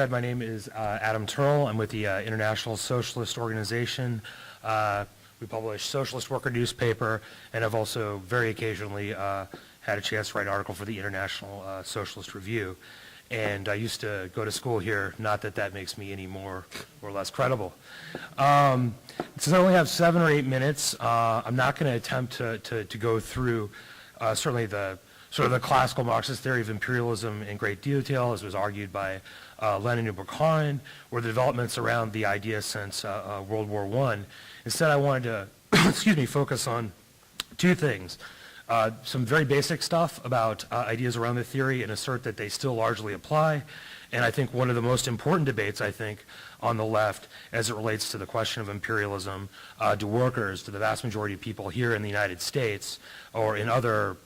My name is Adam Turl. I'm with the International Socialist Organization. We publish Socialist Worker newspaper, and I've also very occasionally had a chance to write an article for the International Socialist Review. And I used to go to school here, not that that makes me any more or less credible. Since I only have 7 or 8 minutes, I'm not going to attempt to go through certainly the sort of the classical Marxist theory of imperialism in great detail, as was argued by Lenin and Bukharin, or the developments around the idea since World War I. Instead, I wanted to focus on 2 things. Some very basic stuff about ideas around the theory and assert that they still largely apply. And I think one of the most important debates, I think, on the left as it relates to the question of imperialism, do workers, to the vast majority of people here in the United States or in other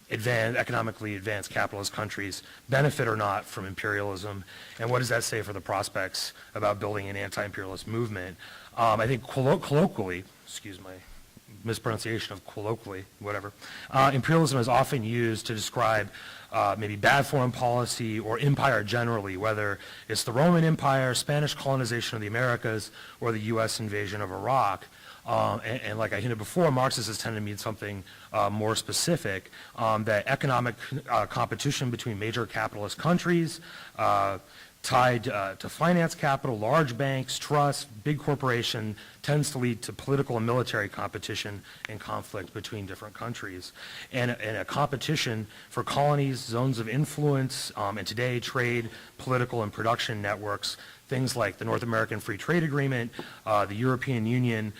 economically advanced capitalist countries benefit or not from imperialism, and what does that say for the prospects about building an anti-imperialist movement? I think colloquially, excuse my mispronunciation of colloquially, whatever, imperialism is often used to describe maybe bad foreign policy or empire generally, whether it's the Roman Empire, Spanish colonization of the Americas, or the U.S. invasion of Iraq. And like I hinted before, Marxists tend to mean something more specific, that economic competition between major capitalist countries tied to finance capital, large banks, trusts, big corporation, tends to lead to political and military competition and conflict between different countries. And a competition for colonies, zones of influence, and today trade, political, and production networks, things like the North American Free Trade Agreement, the European Union,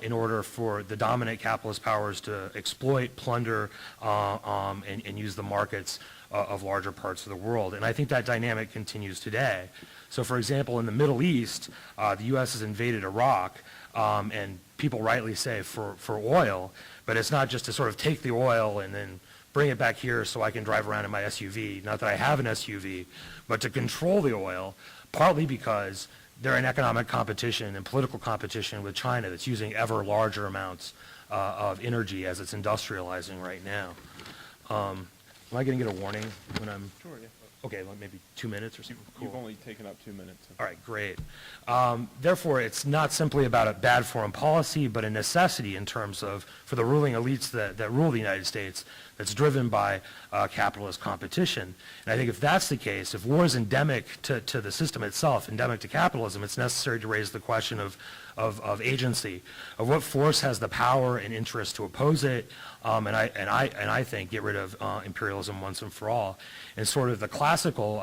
in order for the dominant capitalist powers to exploit, plunder, and use the markets of larger parts of the world. And I think that dynamic continues today. So for example, in the Middle East, the U.S. has invaded Iraq, and people rightly say for oil, but it's not just to sort of take the oil and then bring it back here so I can drive around in my SUV, not that I have an SUV, but to control the oil, partly because they're in economic competition and political competition with China that's using ever larger amounts of energy as it's industrializing right now. Am I going to get a warning when I'm... Sure, yeah. Okay, like maybe 2 minutes or something? Cool. You've only taken up 2 minutes. All right, great. Therefore, it's not simply about a bad foreign policy, but a necessity in terms of, for the ruling elites that rule the United States, that's driven by capitalist competition. And I think if that's the case, if war is endemic to the system itself, endemic to capitalism, it's necessary to raise the question of agency, of what force has the power and interest to oppose it, and I think get rid of imperialism once and for all. And sort of the classical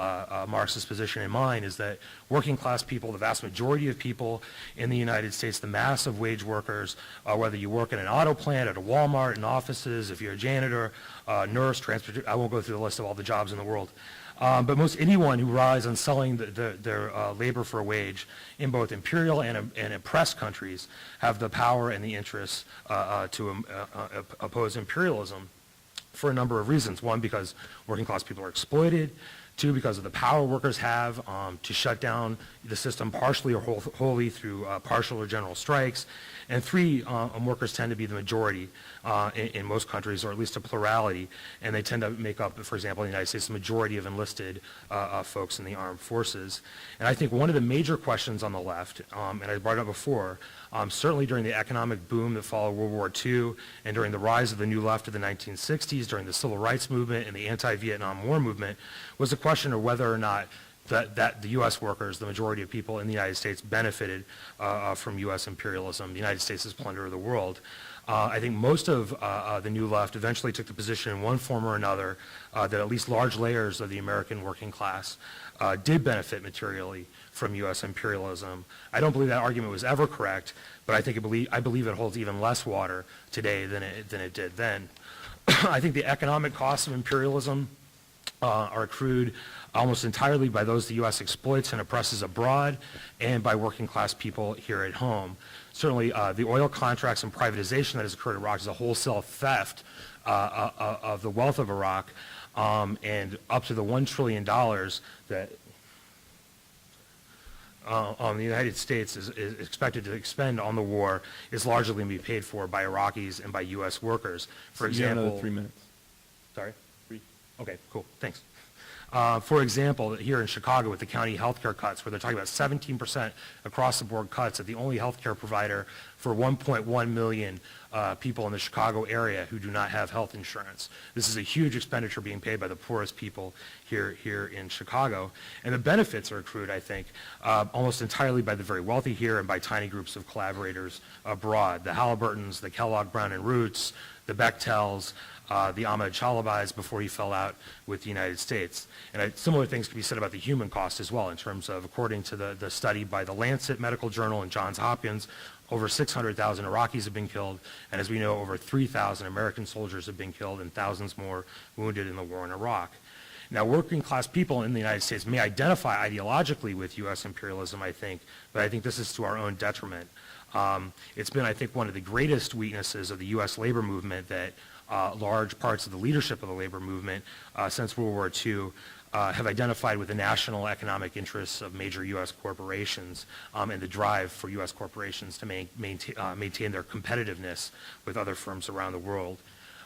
Marxist position in mind is that working class people, the vast majority of people in the United States, the mass of wage workers, whether you work in an auto plant, at a Walmart, in offices, if you're a janitor, nurse, transport, I won't go through the list of all the jobs in the world. But most anyone who relies on selling their labor for a wage in both imperial and oppressed countries have the power and the interest to oppose imperialism for a number of reasons. One, because working class people are exploited. 2, because of the power workers have to shut down the system partially or wholly through partial or general strikes. And 3, workers tend to be the majority in most countries, or at least a plurality, and they tend to make up, for example, in the United States, the majority of enlisted folks in the armed forces. And I think one of the major questions on the left, and I brought it up before, certainly during the economic boom that followed World War II and during the rise of the New Left of the 1960s, during the Civil Rights Movement and the anti-Vietnam War movement, was the question of whether or not that the U.S. workers, the majority of people in the United States, benefited from U.S. imperialism, the United States' plunder of the world. I think most of the New Left eventually took the position in one form or another that at least large layers of the American working class did benefit materially from U.S. imperialism. I don't believe that argument was ever correct, but I believe it holds even less water today than it did then. I think the economic costs of imperialism are accrued almost entirely by those the U.S. exploits and oppresses abroad, and by working class people here at home. Certainly, the oil contracts and privatization that has occurred in Iraq is a wholesale theft of the wealth of Iraq, and up to the $1 trillion that the United States is expected to expend on the war is largely going to be paid for by Iraqis and by U.S. workers. For example, another 3 minutes. Sorry? 3. Okay, cool. Thanks. For example, here in Chicago with the county healthcare cuts, where they're talking about 17% across the board cuts at the only healthcare provider for 1.1 million people in the Chicago area who do not have health insurance. This is a huge expenditure being paid by the poorest people here in Chicago. And the benefits are accrued, I think, almost entirely by the very wealthy here and by tiny groups of collaborators abroad. The Halliburtons, the Kellogg Brown and Roots, the Bechtels, the Ahmad Chalabais before he fell out with the United States. And similar things can be said about the human cost as well in terms of, according to the study by the Lancet Medical Journal and Johns Hopkins, over 600,000 Iraqis have been killed, and as we know, over 3,000 American soldiers have been killed and thousands more wounded in the war in Iraq. Now, working class people in the United States may identify ideologically with U.S. imperialism, I think, but I think this is to our own detriment. It's been, I think, one of the greatest weaknesses of the U.S. labor movement that large parts of the leadership of the labor movement since World War II have identified with the national economic interests of major U.S. corporations and the drive for U.S. corporations to maintain their competitiveness with other firms around the world.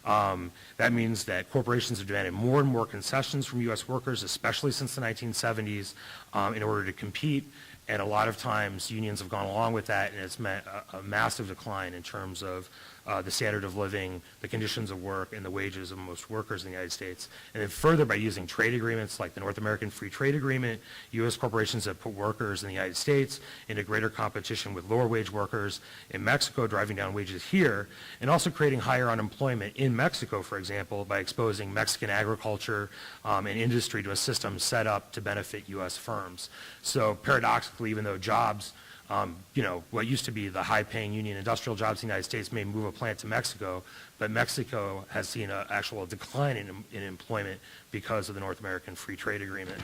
That means that corporations have demanded more and more concessions from U.S. workers, especially since the 1970s, in order to compete. And a lot of times unions have gone along with that, and it's meant a massive decline in terms of the standard of living, the conditions of work, and the wages of most workers in the United States. And then further, by using trade agreements like the North American Free Trade Agreement, U.S. corporations have put workers in the United States into greater competition with lower wage workers in Mexico, driving down wages here, and also creating higher unemployment in Mexico, for example, by exposing Mexican agriculture and industry to a system set up to benefit U.S. firms. So paradoxically, even though jobs, what used to be the high-paying union industrial jobs in the United States may move a plant to Mexico, but Mexico has seen an actual decline in employment because of the North American Free Trade Agreement.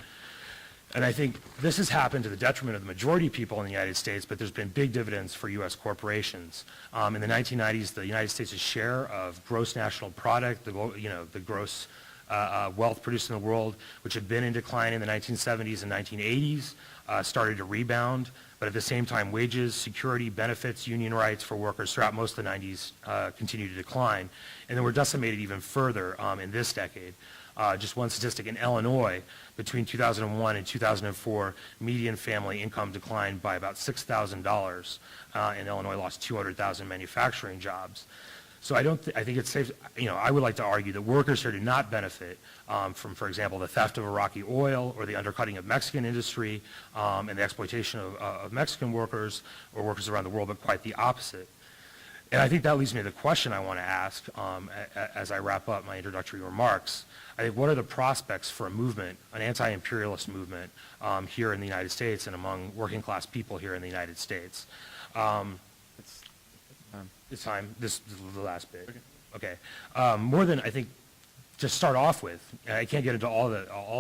And I think this has happened to the detriment of the majority of people in the United States, but there's been big dividends for U.S. corporations. In the 1990s, the United States' share of gross national product, the gross wealth produced in the world, which had been in decline in the 1970s and 1980s, started to rebound. But at the same time, wages, security, benefits, union rights for workers throughout most of the 90s continued to decline. And then were decimated even further in this decade. Just one statistic, in Illinois, between 2001 and 2004, median family income declined by about $6,000, and Illinois lost 200,000 manufacturing jobs. So I think it's safe, I would like to argue that workers here do not benefit from, for example, the theft of Iraqi oil or the undercutting of Mexican industry and the exploitation of Mexican workers or workers around the world, but quite the opposite. And I think that leads me to the question I want to ask as I wrap up my introductory remarks. I think, what are the prospects for a movement, an anti-imperialist movement here in the United States and among working class people here in the United States? It's time. This is the last bit. Okay. More than, I think, to start off with, I can't get into all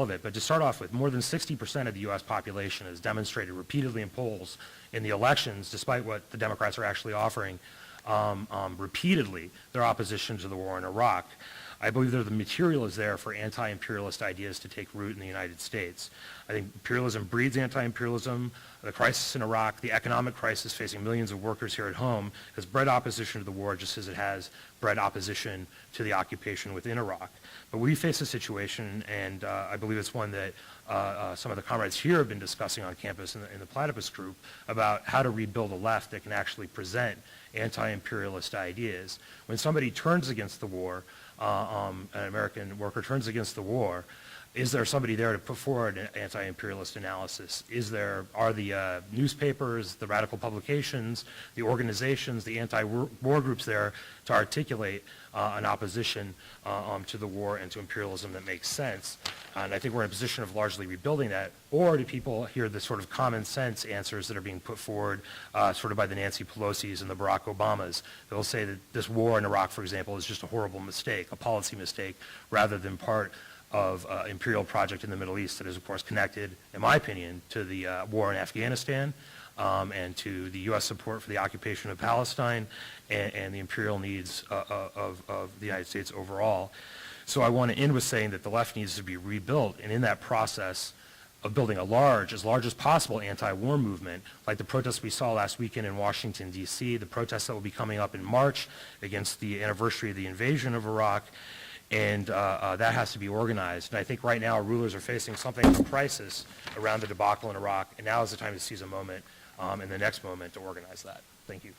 of it, but to start off with, more than 60% of the U.S. population has demonstrated repeatedly in polls in the elections, despite what the Democrats are actually offering, repeatedly their opposition to the war in Iraq. I believe that the material is there for anti-imperialist ideas to take root in the United States. I think imperialism breeds anti-imperialism. The crisis in Iraq, the economic crisis facing millions of workers here at home, has bred opposition to the war just as it has bred opposition to the occupation within Iraq. But we face a situation, and I believe it's one that some of the comrades here have been discussing on campus in the Platypus group, about how to rebuild a left that can actually present anti-imperialist ideas. When somebody turns against the war, an American worker turns against the war, is there somebody there to put forward an anti-imperialist analysis? Are the newspapers, the radical publications, the organizations, the anti-war groups there to articulate an opposition to the war and to imperialism that makes sense? And I think we're in a position of largely rebuilding that. Or do people hear the sort of common sense answers that are being put forward sort of by the Nancy Pelosi's and the Barack Obamas? They'll say that this war in Iraq, for example, is just a horrible mistake, a policy mistake, rather than part of imperial project in the Middle East that is, of course, connected, in my opinion, to the war in Afghanistan and to the U.S. support for the occupation of Palestine and the imperial needs of the United States overall. So I want to end with saying that the left needs to be rebuilt, and in that process of building as large as possible anti-war movement, like the protests we saw last weekend in Washington, D.C., the protests that will be coming up in March against the anniversary of the invasion of Iraq, and that has to be organized. And I think right now rulers are facing something of a crisis around the debacle in Iraq, and now is the time to seize a moment and the next moment to organize that. Thank you.